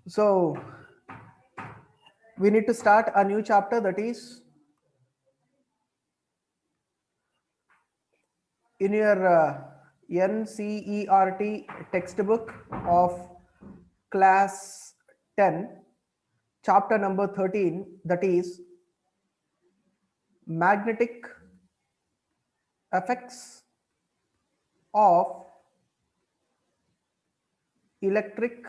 So we need to start a new chapter, that is in your NCERT textbook of class 10, chapter number 13, that is magnetic effects of electric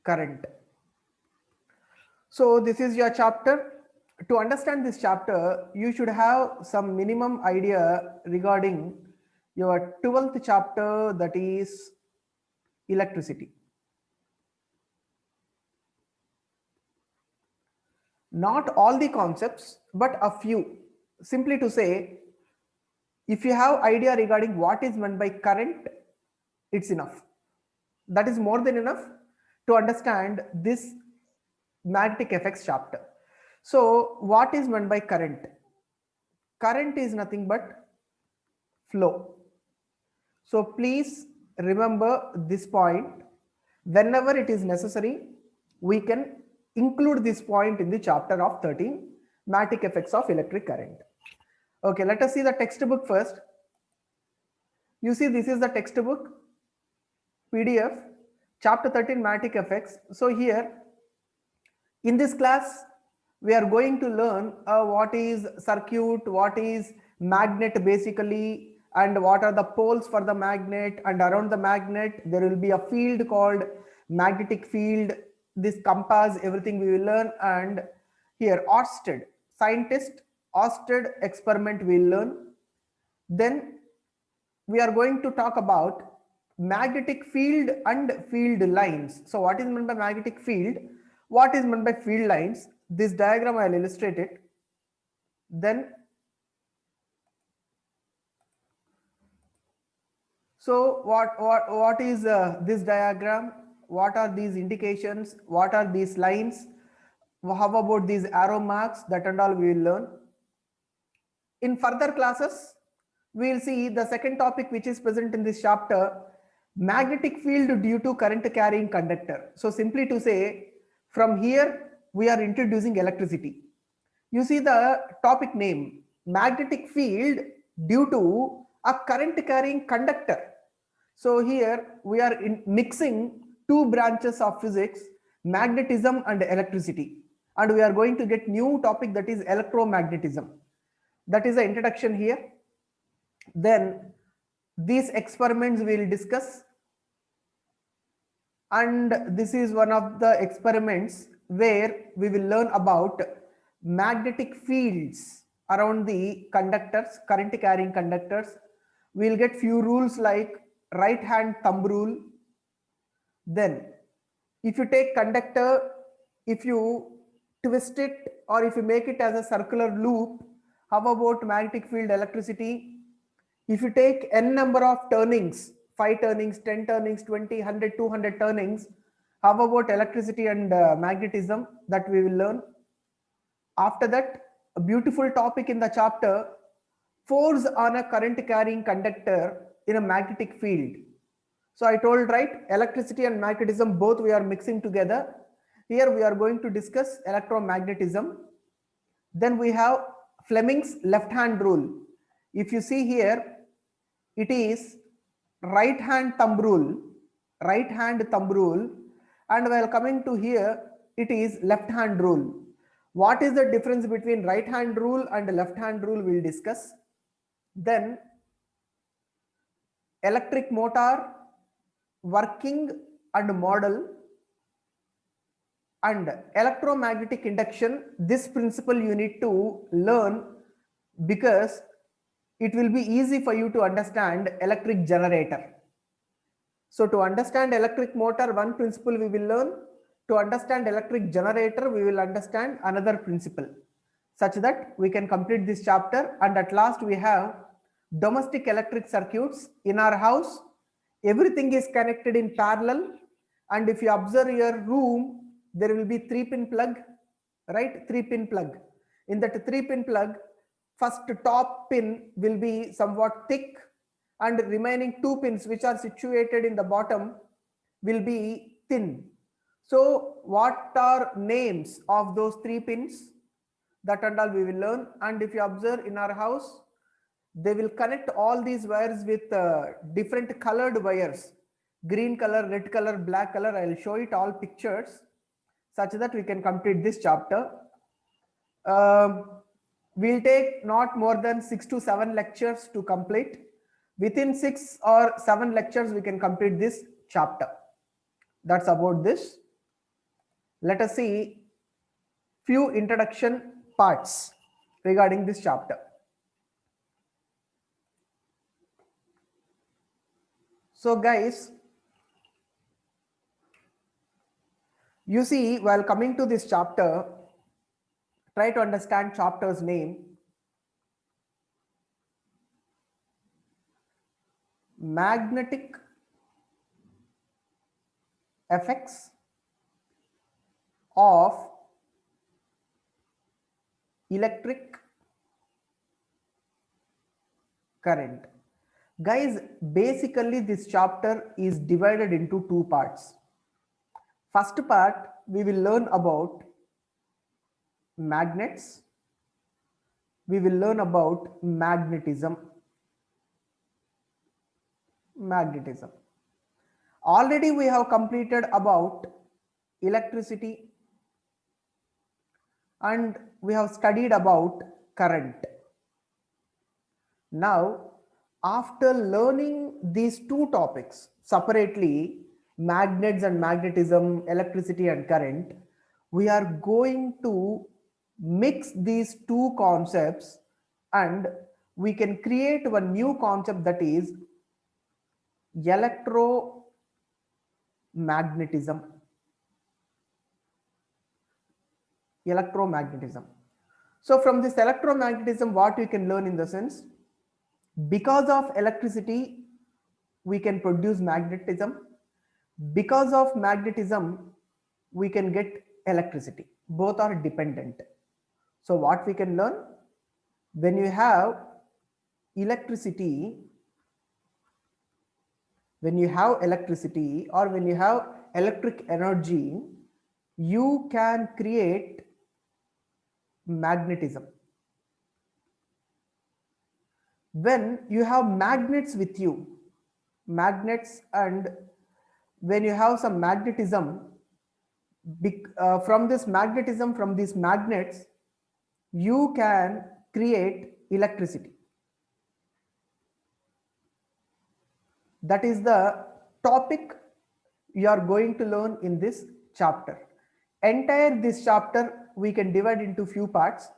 current. So this is your chapter. To understand this chapter, you should have some minimum idea regarding your 12th chapter, that is electricity. Not all the concepts, but a few. Simply to say, if you have idea regarding what is meant by current, it's enough. That is more than enough to understand this magnetic effects chapter. So what is meant by current? Current is nothing but flow. So please remember this point. Whenever it is necessary, we can include this point in the chapter of 13, magnetic effects of electric current. Okay, let us see the textbook first. You see, this is the textbook PDF, chapter 13, magnetic effects. So here in this class, we are going to learn what is circuit, what is magnet basically, and what are the poles for the magnet, and around the magnet there will be a field called magnetic field. This compass, everything we will learn. And here Oersted, scientist, Oersted experiment we will learn. Then we are going to talk about magnetic field and field lines. So what is meant by magnetic field? What is meant by field lines? This diagram I will illustrate it. Then, so what is this diagram? What are these indications? What are these lines? How about these arrow marks? That and all we will learn. In further classes, we will see the second topic which is present in this chapter, magnetic field due to current carrying conductor. So simply to say, from here we are introducing electricity. You see the topic name, magnetic field due to a current carrying conductor. So here we are mixing two branches of physics, magnetism and electricity. And we are going to get new topic, that is electromagnetism. That is the introduction here. Then these experiments we will discuss, and this is one of the experiments where we will learn about magnetic fields around the conductors, current carrying conductors. We will get few rules like right hand thumb rule. Then if you take conductor, if you twist it or if you make it as a circular loop, how about magnetic field electricity? If you take n number of turnings, 5 turnings, 10 turnings, 20, 100, 200 turnings, how about electricity and magnetism? That we will learn. After that, a beautiful topic in the chapter, force on a current carrying conductor in a magnetic field. So I told, right, electricity and magnetism both we are mixing together. Here we are going to discuss electromagnetism. Then we have Fleming's left hand rule. If you see here, it is right hand thumb rule, right hand thumb rule, and while coming to here, it is left hand rule. What is the difference between right hand rule and left hand rule? We'll discuss. Then electric motor working and model, and electromagnetic induction. This principle you need to learn because it will be easy for you to understand electric generator. So to understand electric motor, one principle we will learn. To understand electric generator, we will understand another principle, such that we can complete this chapter. And at last we have domestic electric circuits. In our house, everything is connected in parallel. And if you observe your room, there will be 3-pin plug, right? 3-pin plug. In that 3-pin plug, first top pin will be somewhat thick, and remaining 2 pins which are situated in the bottom will be thin. So what are names of those 3 pins? That and all we will learn. And if you observe in our house, they will connect all these wires with different colored wires, green color, red color, black color. I will show it all pictures such that we can complete this chapter. We'll take not more than 6 to 7 lectures to complete. Within 6 or 7 lectures, we can complete this chapter. That's about this. Let us see few introduction parts regarding this chapter. So guys, you see, while coming to this chapter, try to understand chapter's name. Magnetic effects of electric current. Guys, basically this chapter is divided into 2 parts. First part, we will learn about magnets. We will learn about magnetism. Already we have completed about electricity and we have studied about current. Now, after learning these 2 topics separately, magnets and magnetism, electricity and current, we are going to mix these 2 concepts and we can create one new concept, that is electromagnetism. So from this electromagnetism, what we can learn in the sense, because of electricity we can produce magnetism, because of magnetism we can get electricity. Both are dependent. So what we can learn, when you have electricity or when you have electric energy, you can create magnetism. When you have magnets with you, and when you have some magnetism, from these magnets, you can create electricity. That is the topic you are going to learn in this chapter. Entire this chapter we can divide into few parts.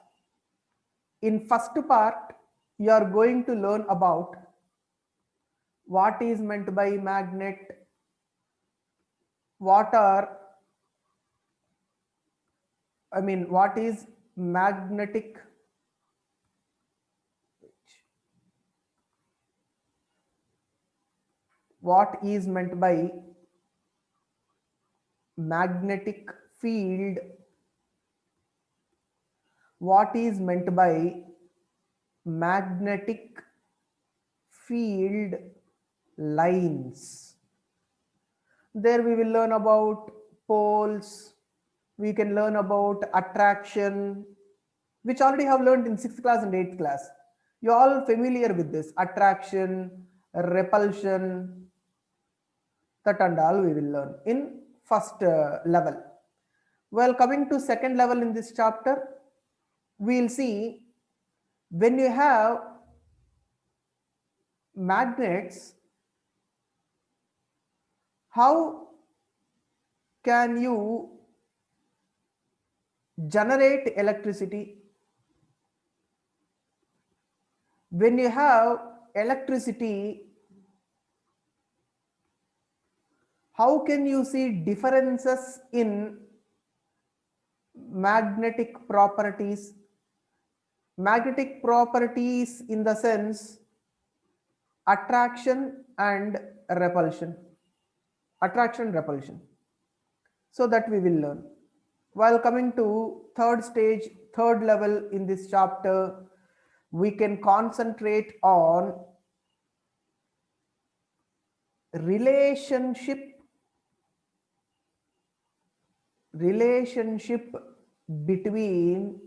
In first part, you are going to learn about what is meant by magnet, what is magnetic, what is meant by magnetic field, what is meant by magnetic field lines. There we will learn about poles, we can learn about attraction, which already have learned in 6th class and 8th class. You are all familiar with this, attraction, repulsion, that and all we will learn in first level. Well, coming to second level in this chapter, we will see when you have magnets, how can you generate electricity? When you have electricity, how can you see differences in magnetic properties? Magnetic properties in the sense attraction and repulsion. So that we will learn. While coming to third level in this chapter, we can concentrate on relationship relationship between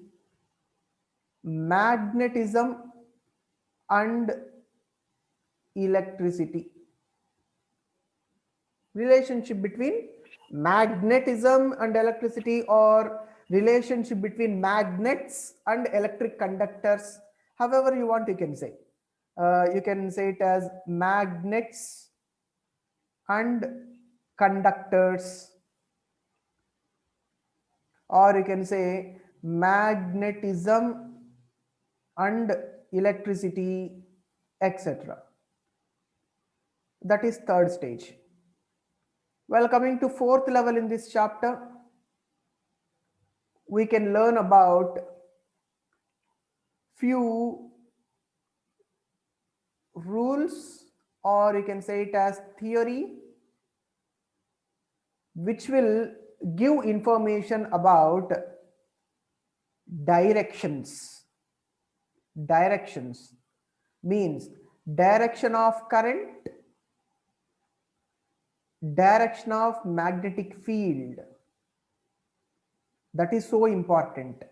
magnetism and electricity. Relationship between magnetism and electricity, or relationship between magnets and electric conductors, however you want, you can say. You can say it as magnets and conductors, or you can say magnetism and electricity, etc. That is third stage. Well, coming to fourth level in this chapter, we can learn about few rules, or you can say it as theory, which will give information about directions. Directions means direction of current, direction of magnetic field. That is so important.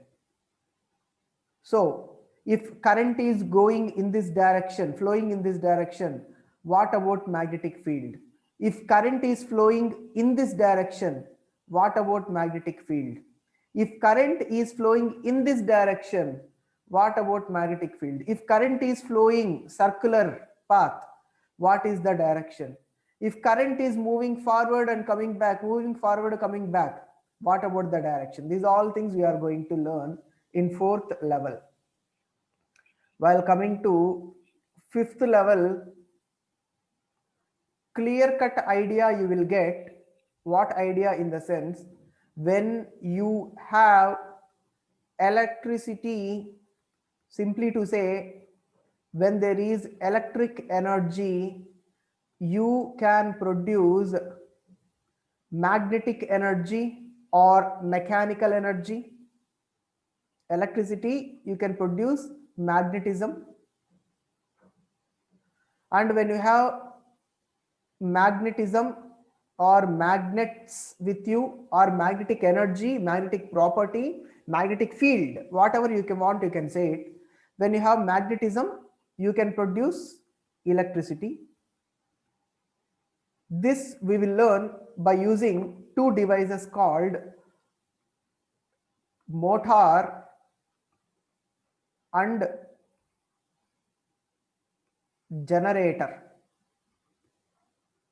So if current is going in this direction, flowing in this direction, what about magnetic field? If current is flowing in this direction, what about magnetic field? If current is flowing in this direction, what about magnetic field? If current is flowing circular path, what is the direction? If current is moving forward and coming back, moving forward and coming back, what about the direction? These are all things we are going to learn in fourth level. While coming to fifth level, clear cut idea you will get. What idea? In the sense, when you have electricity, simply to say, when there is electric energy, you can produce magnetic energy or mechanical energy. Electricity, you can produce magnetism, and when you have magnetism or magnets with you, or magnetic energy, magnetic property, magnetic field, whatever you can want, you can say it. When you have magnetism, you can produce electricity. This we will learn by using two devices called motor and generator.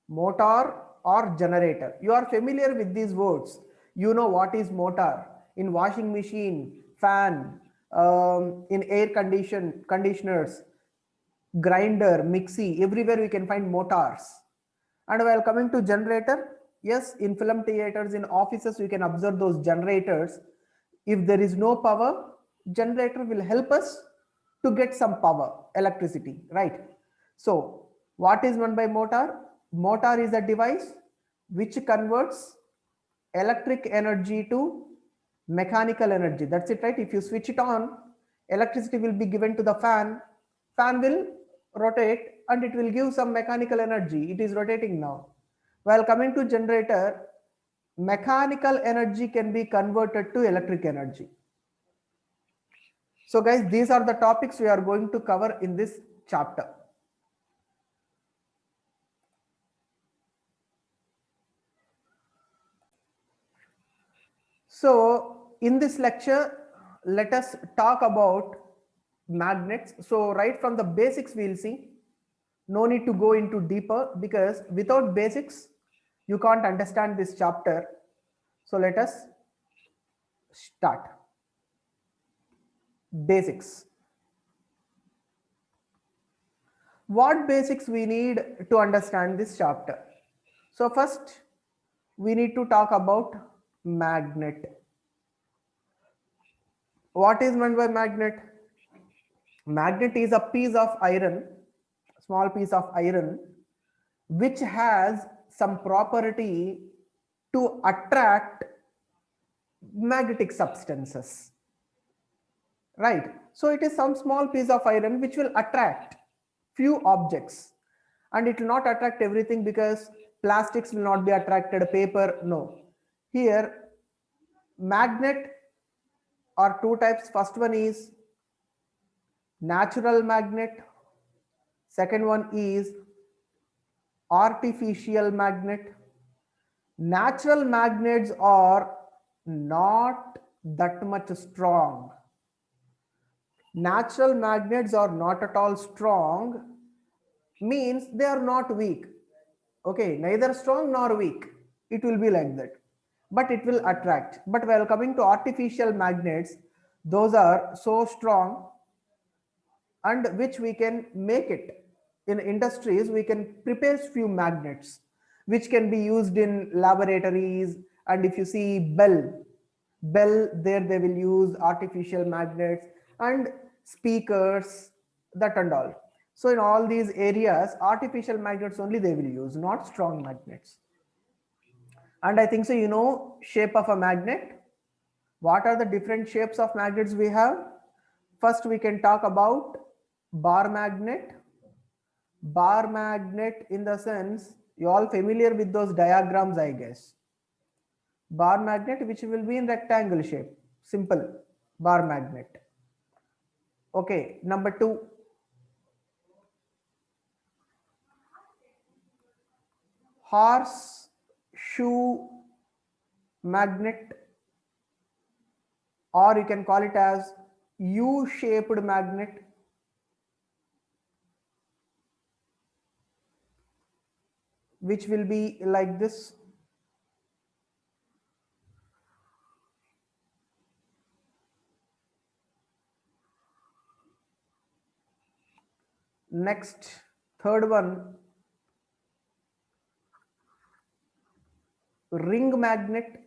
Motor or generator. You are familiar with these words. You know what is motor. In washing machine, fan, in air conditioners, grinder, mixie, everywhere we can find motors. And while coming to generator, yes, in film theaters, in offices, we can observe those generators. If there is no power, generator will help us to get some power, electricity, right? So what is meant by motor? Motor is a device which converts electric energy to mechanical energy. That's it, right? If you switch it on, electricity will be given to the fan. Fan will rotate and it will give some mechanical energy. It is rotating now. While coming to generator, mechanical energy can be converted to electric energy. So guys, these are the topics we are going to cover in this chapter. So in this lecture, let us talk about magnets. So right from the basics we'll see. No need to go into deeper, because without basics you can't understand this chapter. So let us start. Basics. What basics we need to understand this chapter? So first we need to talk about magnet. What is meant by magnet? Magnet is a piece of iron, small piece of iron, which has some property to attract magnetic substances, right? So it is some small piece of iron which will attract few objects, and it will not attract everything, because plastics will not be attracted, paper, no. Here magnet are two types. First one is natural magnet. Second one is artificial magnet. Natural magnets are not that much strong. Natural magnets are not at all strong, means they are not weak. Okay, neither strong nor weak. It will be like that. But it will attract. But while coming to artificial magnets, those are so strong, and which we can make it in industries. We can prepare few magnets which can be used in laboratories. And if you see Bell, there they will use artificial magnets, and speakers, that and all. So in all these areas, artificial magnets only they will use, not strong magnets. And I think so, you know, shape of a magnet. What are the different shapes of magnets we have? First, we can talk about bar magnet. Bar magnet, in the sense, you all familiar with those diagrams, I guess. Bar magnet, which will be in rectangle shape, simple bar magnet. Okay, number two, horseshoe magnet, or you can call it as U-shaped magnet. Which will be like this. Next, third one, ring magnet.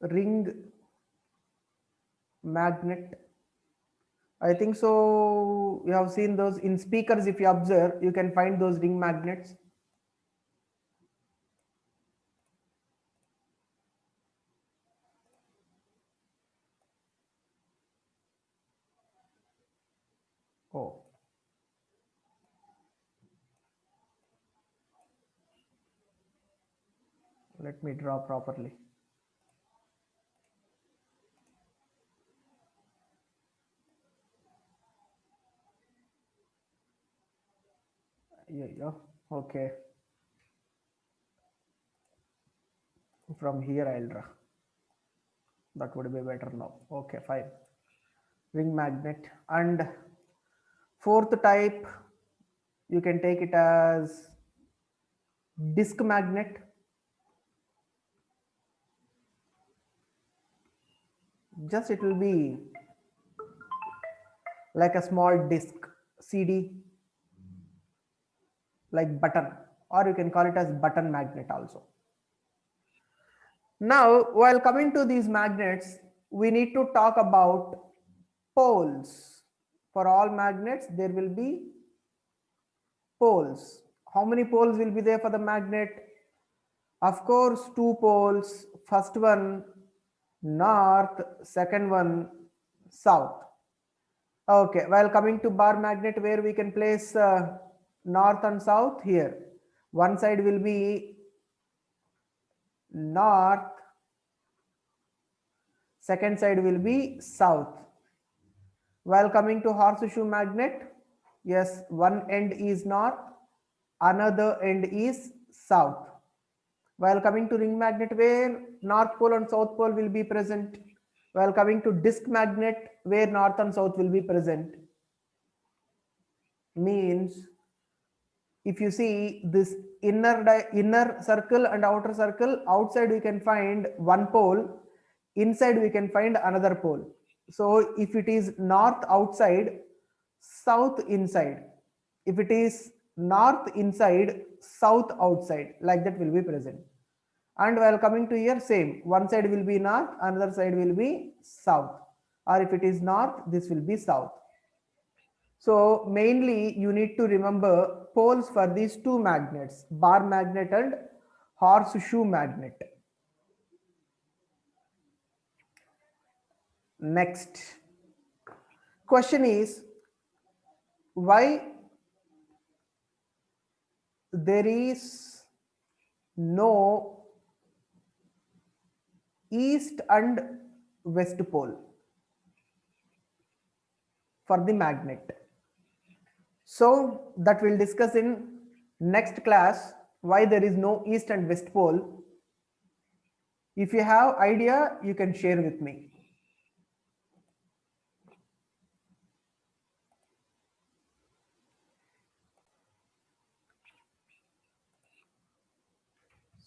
Ring magnet. I think so. You have seen those in speakers. If you observe, you can find those ring magnets. Oh, let me draw properly. Yeah. Okay. From here I'll draw. That would be better now. Okay, fine. Ring magnet. And fourth type, you can take it as disc magnet. Just it will be like a small disc, CD, like button, or you can call it as button magnet also. Now, while coming to these magnets, we need to talk about poles. For all magnets, there will be poles. How many poles will be there for the magnet? Of course, two poles. First one north, second one south. Okay, while coming to bar magnet, where we can place north and south here. One side will be north, second side will be south. While coming to horseshoe magnet, yes, one end is north, another end is south. While coming to ring magnet, where north pole and south pole will be present. While coming to disc magnet, where north and south will be present. Means, if you see this inner circle and outer circle, outside we can find one pole, inside we can find another pole. So if it is north outside, south inside. If it is north inside, south outside, like that will be present. And while coming to here, same, one side will be north, another side will be south, or if it is north, this will be south. So mainly you need to remember poles for these two magnets, bar magnet and horseshoe magnet. Next question is, why there is no east and west pole for the magnet. So that we'll discuss in next class, why there is no east and west pole. If you have idea, you can share with me.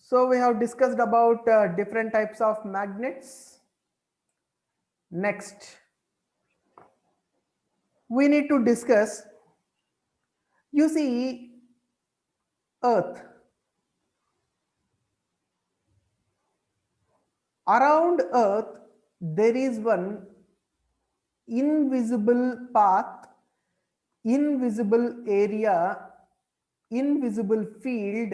So we have discussed about different types of magnets. Next, we need to discuss, you see, Earth. Around Earth, there is one invisible path, invisible area, invisible field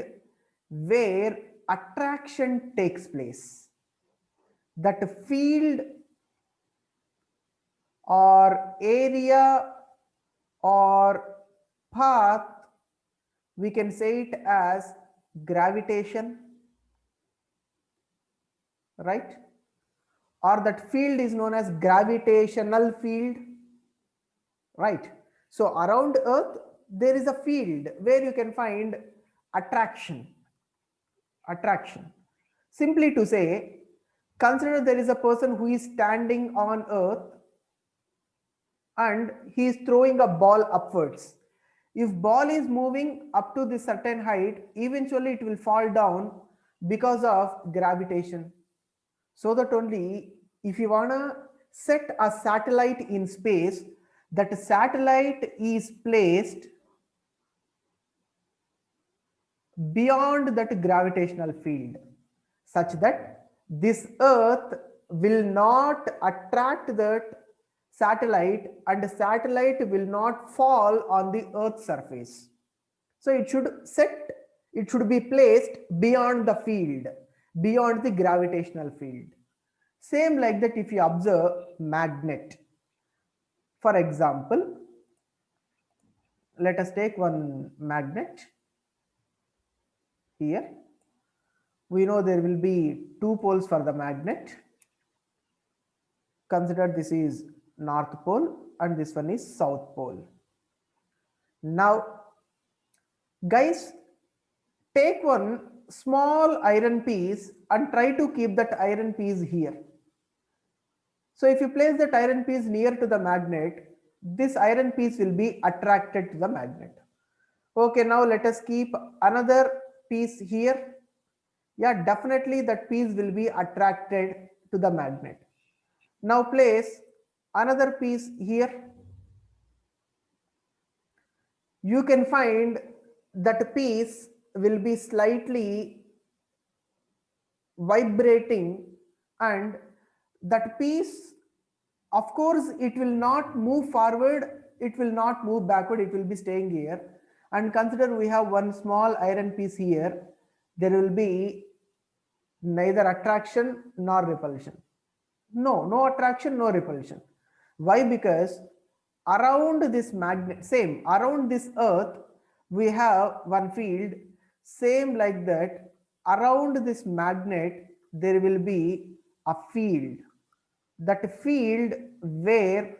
where attraction takes place. That field or area or path, we can say it as gravitation, right? Or that field is known as gravitational field, right? So around Earth, there is a field where you can find attraction. Simply to say, consider there is a person who is standing on Earth and he is throwing a ball upwards. If ball is moving up to this certain height, eventually it will fall down because of gravitation. So that only if you wanna set a satellite in space, that satellite is placed beyond that gravitational field, such that this Earth will not attract that satellite and the satellite will not fall on the Earth's surface. So it should be placed beyond the field, beyond the gravitational field. Same like that if you observe magnet. For example, let us take one magnet here. We know there will be two poles for the magnet. Consider this is North Pole and this one is South Pole. Now, guys, take one small iron piece and try to keep that iron piece here. So if you place that iron piece near to the magnet, this iron piece will be attracted to the magnet. Okay, now let us keep another piece here. Yeah, definitely that piece will be attracted to the magnet. Now place another piece here. You can find that piece will be slightly vibrating, and that piece, of course, it will not move forward, it will not move backward, it will be staying here. And consider we have one small iron piece here, there will be neither attraction nor repulsion. No attraction, no repulsion. Why? Because around this magnet, same around this Earth, we have one field, same like that. Around this magnet, there will be a field. That field where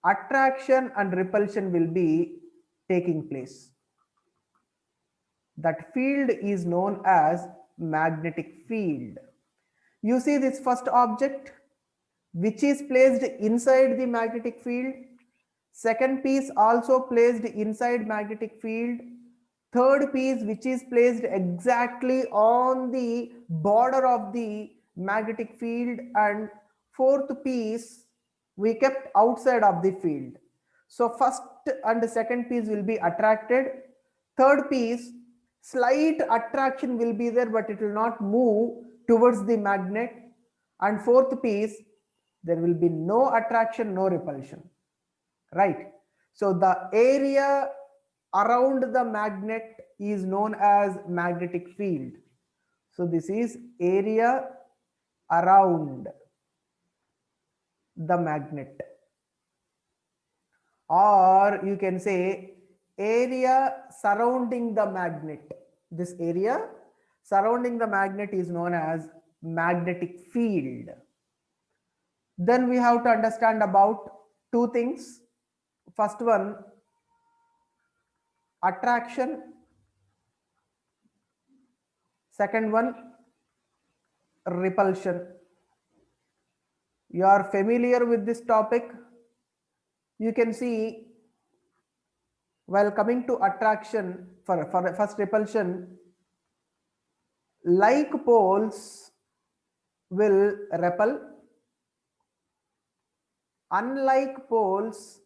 attraction and repulsion will be taking place. That field is known as magnetic field. You see this first object, which is placed inside the magnetic field. Second piece also placed inside magnetic field. Third piece which is placed exactly on the border of the magnetic field, and fourth piece we kept outside of the field. So first and second piece will be attracted. Third piece, slight attraction will be there, but it will not move towards the magnet. And fourth piece, there will be no attraction, no repulsion, right? So the area around the magnet is known as magnetic field. So this is area around the magnet, or you can say area surrounding the magnet. This area surrounding the magnet is known as magnetic field. Then we have to understand about two things. First one, attraction. Second one, repulsion. You are familiar with this topic. You can see while coming to attraction, for first repulsion, like poles will repel, unlike poles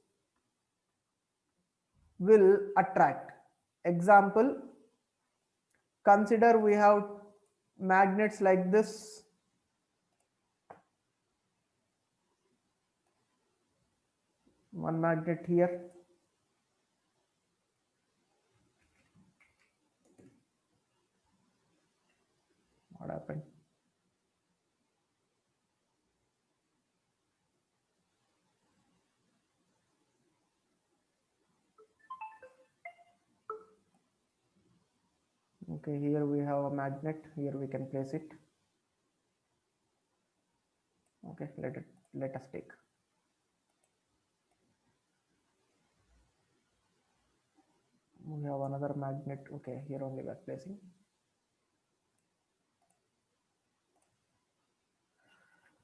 will attract. Example, consider we have magnets like this. One magnet here. What happened? Okay, here we have a magnet. Here we can place it. Okay, let us take. We have another magnet. Okay, here only we are placing.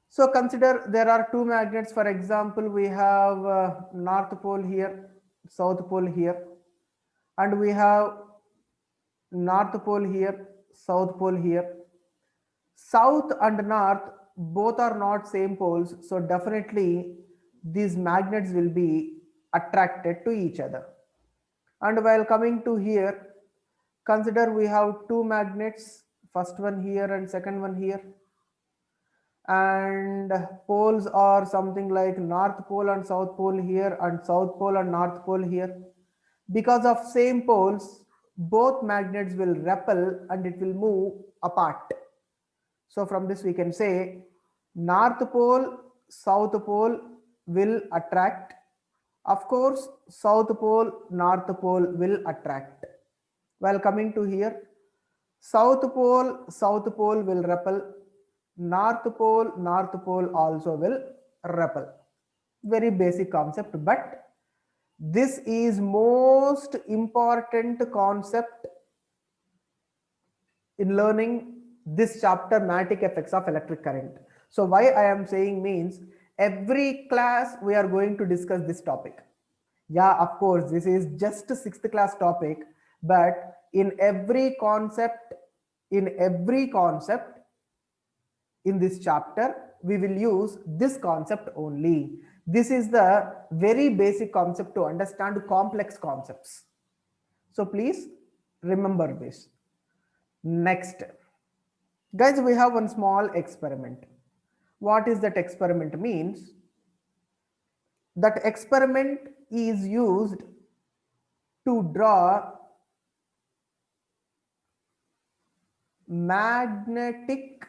So consider there are two magnets. For example, we have North Pole here, South Pole here, and we have North Pole here, South Pole here. South and North both are not same poles, so definitely these magnets will be attracted to each other. And while coming to here, consider we have two magnets, first one here and second one here, and poles are something like North Pole and South Pole here and South Pole and North Pole here. Because of same poles, both magnets will repel and it will move apart. So from this we can say North Pole, South Pole will attract. Of course, South Pole, North Pole will attract. While coming to here, South Pole will repel. North Pole also will repel. Very basic concept, but this is most important concept in learning this chapter, magnetic effects of electric current. So why I am saying means every class we are going to discuss this topic. Yeah, of course, this is just a 6th class topic, but in every concept in this chapter, we will use this concept only. This is the very basic concept to understand complex concepts. So please remember this. Next, guys, we have one small experiment. What is that experiment means? That experiment is used to draw magnetic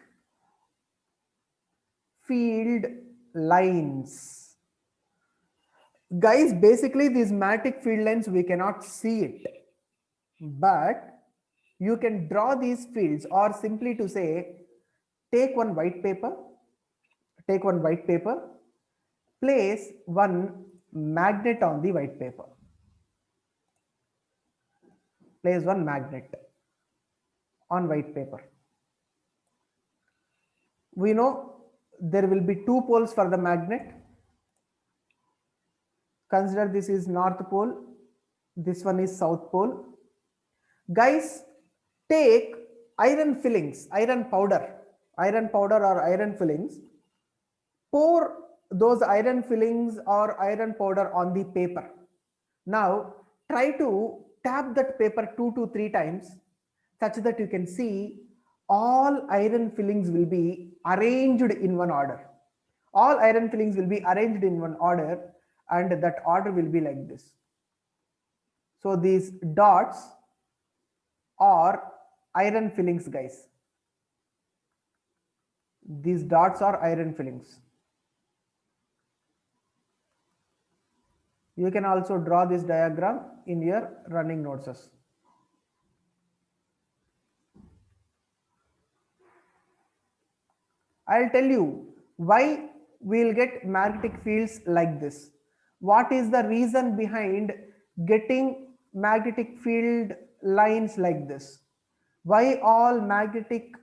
field lines. Guys, basically these magnetic field lines, we cannot see it, but you can draw these fields, or simply to say, take one white paper, place one magnet on the white paper. Place one magnet on white paper. We know there will be two poles for the magnet. Consider this is North Pole, this one is South Pole. Guys, take iron fillings, iron powder or iron fillings. Pour those iron fillings or iron powder on the paper. Now try to tap that paper 2 to 3 times, such that you can see all iron fillings will be arranged in one order. All iron fillings will be arranged in one order, and that order will be like this. So these dots are iron fillings, guys. These dots are iron fillings. You can also draw this diagram in your running notes. I'll tell you why we'll get magnetic fields like this. What is the reason behind getting magnetic field lines like this? Why all magnetic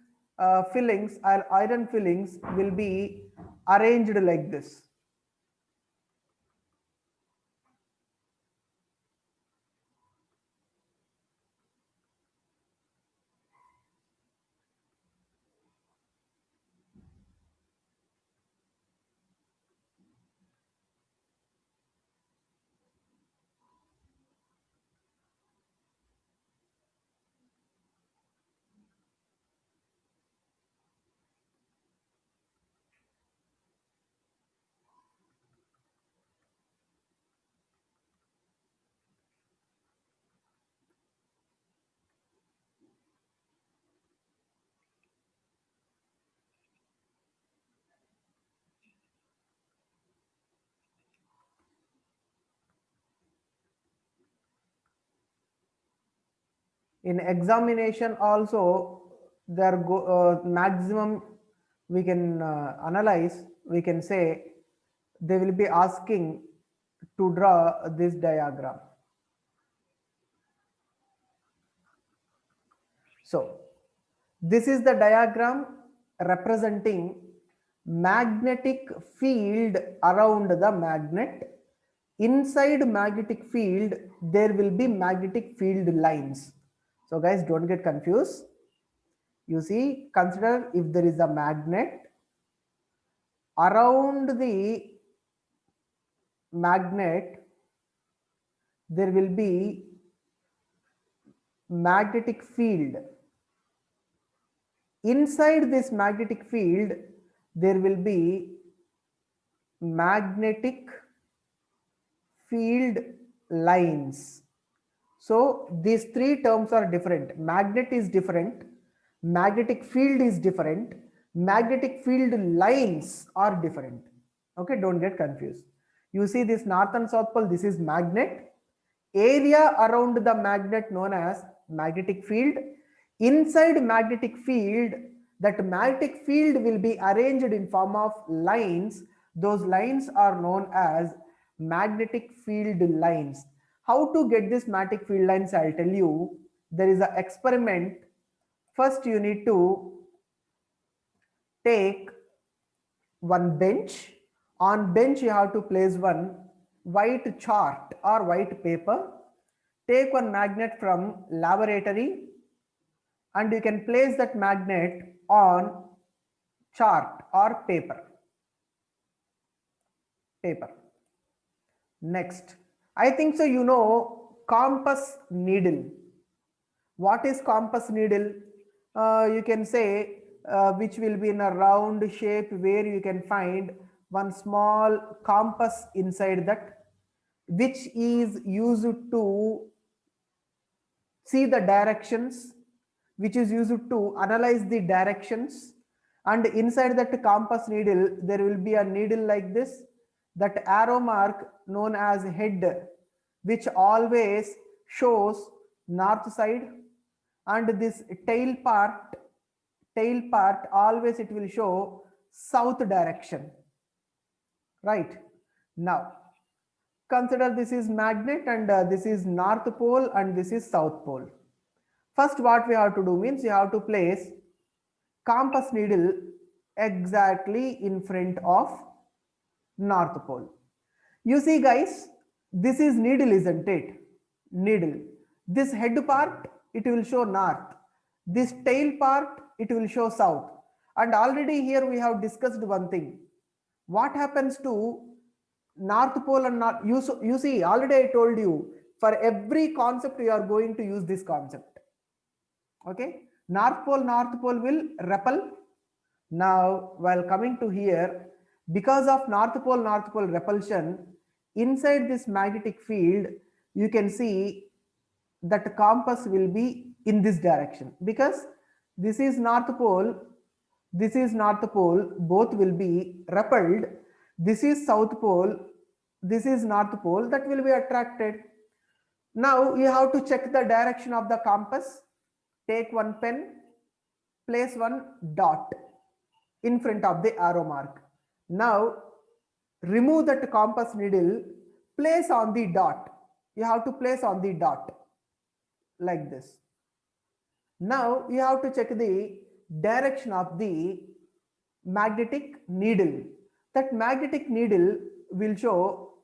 fillings or iron fillings will be arranged like this? In examination also, there maximum we can analyze, we can say they will be asking to draw this diagram. So this is the diagram representing magnetic field around the magnet. Inside magnetic field, there will be magnetic field lines. So guys, don't get confused. You see, consider if there is a magnet, around the magnet, there will be magnetic field. Inside this magnetic field, there will be magnetic field lines. So these three terms are different. Magnet is different, magnetic field is different, magnetic field lines are different. Okay, don't get confused. You see this north and south pole, this is magnet. Area around the magnet known as magnetic field. Inside magnetic field, that magnetic field will be arranged in form of lines. Those lines are known as magnetic field lines. How to get this magnetic field lines? I'll tell you. There is an experiment. First, you need to take one bench. On bench, you have to place one white chart or white paper. Take one magnet from laboratory and you can place that magnet on chart or paper. Next, I think so you know compass needle. What is compass needle? You can say which will be in a round shape where you can find one small compass inside that, which is used to see the directions, which is used to analyze the directions. And inside that compass needle, there will be a needle like this, that arrow mark known as head, which always shows north side, and this tail part always it will show south direction. Right. Now consider this is magnet and this is north pole and this is south pole. First what we have to do means you have to place compass needle exactly in front of north pole. You see guys, this is needle, isn't it? Needle. This head part, it will show north. This tail part, it will show south. And already here we have discussed one thing. What happens to north pole and north? You see, already I told you, for every concept you are going to use this concept. Okay, north pole will repel. Now while coming to here, because of north pole repulsion, inside this magnetic field you can see that compass will be in this direction, because this is north pole, this is north pole, both will be repelled. This is south pole, this is north pole, that will be attracted. Now you have to check the direction of the compass. Take one pen, place one dot in front of the arrow mark. Now remove that compass needle, place on the dot. You have to place on the dot like this. Now you have to check the direction of the magnetic needle. That magnetic needle will show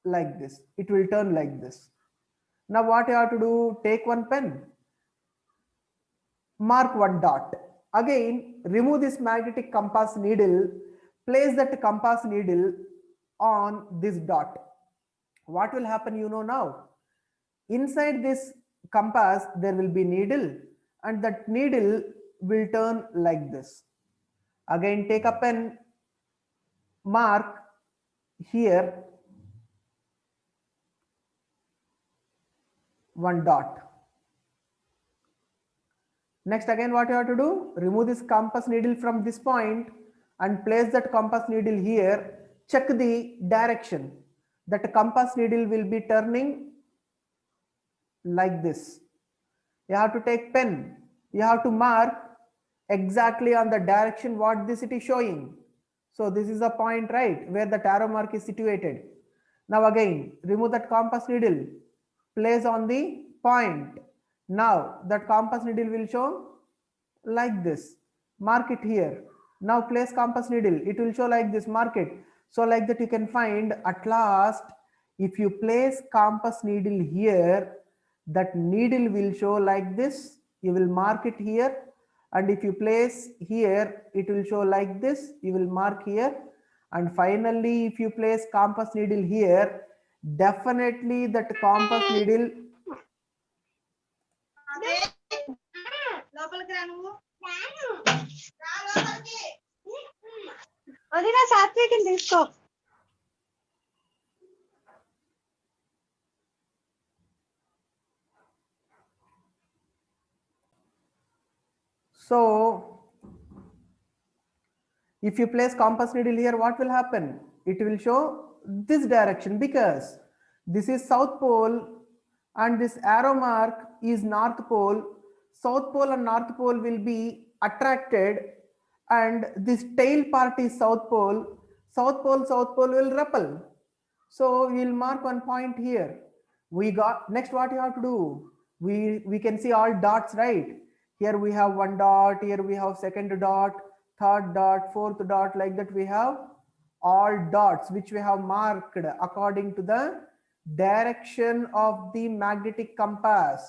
like this. It will turn like this. Now what you have to do? Take one pen, mark one dot. Again, remove this magnetic compass needle, place that compass needle on this dot. What will happen, you know now? Inside this compass, there will be needle, and that needle will turn like this. Again, take a pen, mark here one dot. Next, again what you have to do? Remove this compass needle from this point and place that compass needle here. Check the direction. That compass needle will be turning like this. You have to take pen. You have to mark exactly on the direction what this it is showing. So this is the point, right, where the arrow mark is situated. Now again, remove that compass needle, place on the point. Now that compass needle will show like this. Mark it here. Now place compass needle. It will show like this. Mark it. So like that you can find at last, if you place compass needle here, that needle will show like this. You will mark it here. And if you place here, it will show like this. You will mark here. And finally, if you place compass needle here, definitely that compass needle. So if you place compass needle here, what will happen? It will show this direction because this is south pole and this arrow mark is north pole. South pole and north pole will be attracted and this tail part is south pole. South pole will repel. So we will mark one point here. We got next what you have to do. We can see all dots, right? Here we have one dot, here we have second dot, third dot, fourth dot, like that we have all dots which we have marked according to the direction of the magnetic compass.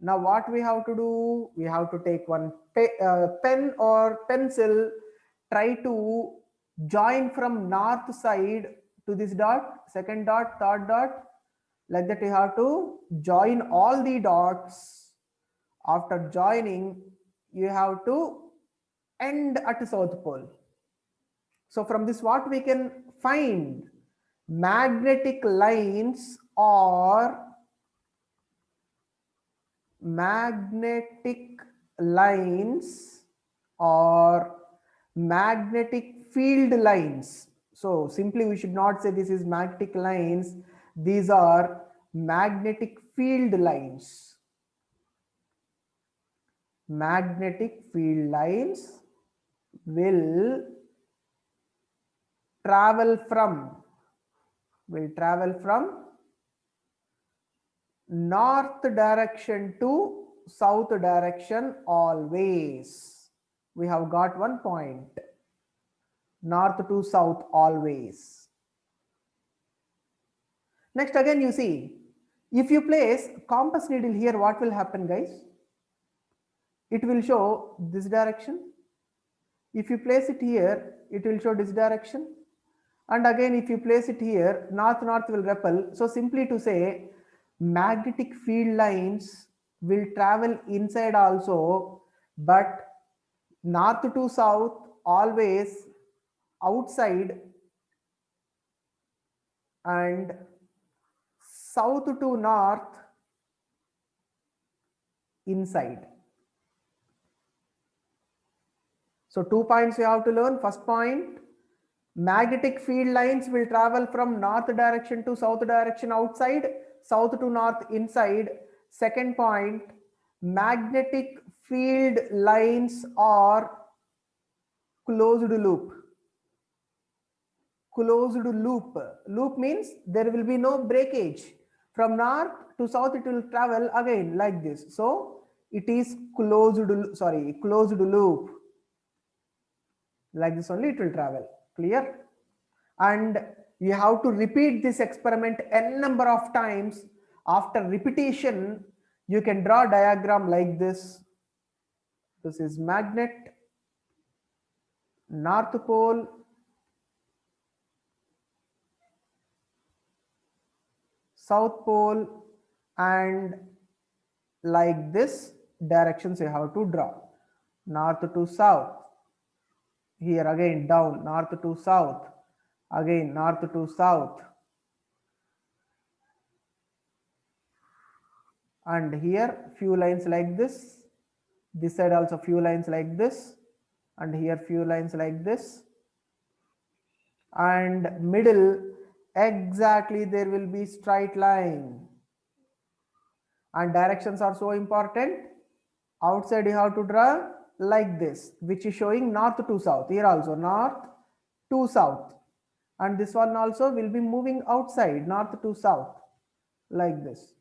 Now what we have to do? We have to take one pen or pencil, try to join from north side to this dot, second dot, third dot, like that you have to join all the dots. After joining, you have to end at south pole. So from this what we can find? Magnetic lines or magnetic field lines. So simply we should not say this is magnetic lines. These are magnetic field lines. Magnetic field lines will travel from north direction to south direction always. We have got one point. North to south always. Next again you see, if you place compass needle here, what will happen, guys? It will show this direction. If you place it here, it will show this direction. And again, if you place it here, north will repel. So simply to say, magnetic field lines will travel inside also, but north to south always outside and south to north inside. So 2 points you have to learn. First point, Magnetic field lines will travel from north direction to south direction outside, south to north inside. Second point, magnetic field lines are closed loop. Closed loop. Loop means there will be no breakage. From north to south it will travel again like this. So it is closed loop. Like this only it will travel. Clear? And you have to repeat this experiment n number of times. After repetition, you can draw a diagram like this. This is magnet, north pole, south pole, and like this directions you have to draw. North to south, here again down, north to south, again north to south, and here few lines like this side also few lines like this, and here few lines like this, and middle exactly there will be straight line. And directions are so important. Outside you have to draw like this, which is showing north to south. Here also north to south, and this one also will be moving outside, north to south, like this.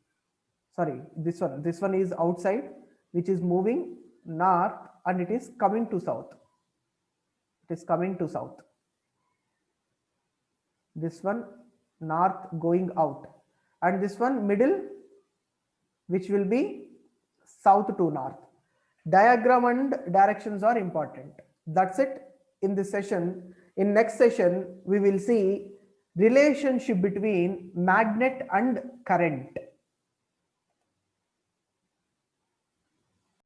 Sorry, this one is outside, which is moving north, and it is coming to south. It is coming to south. This one north going out, and this one middle, which will be south to north. Diagram and directions are important. That's it in this session. In next session, we will see relationship between magnet and current.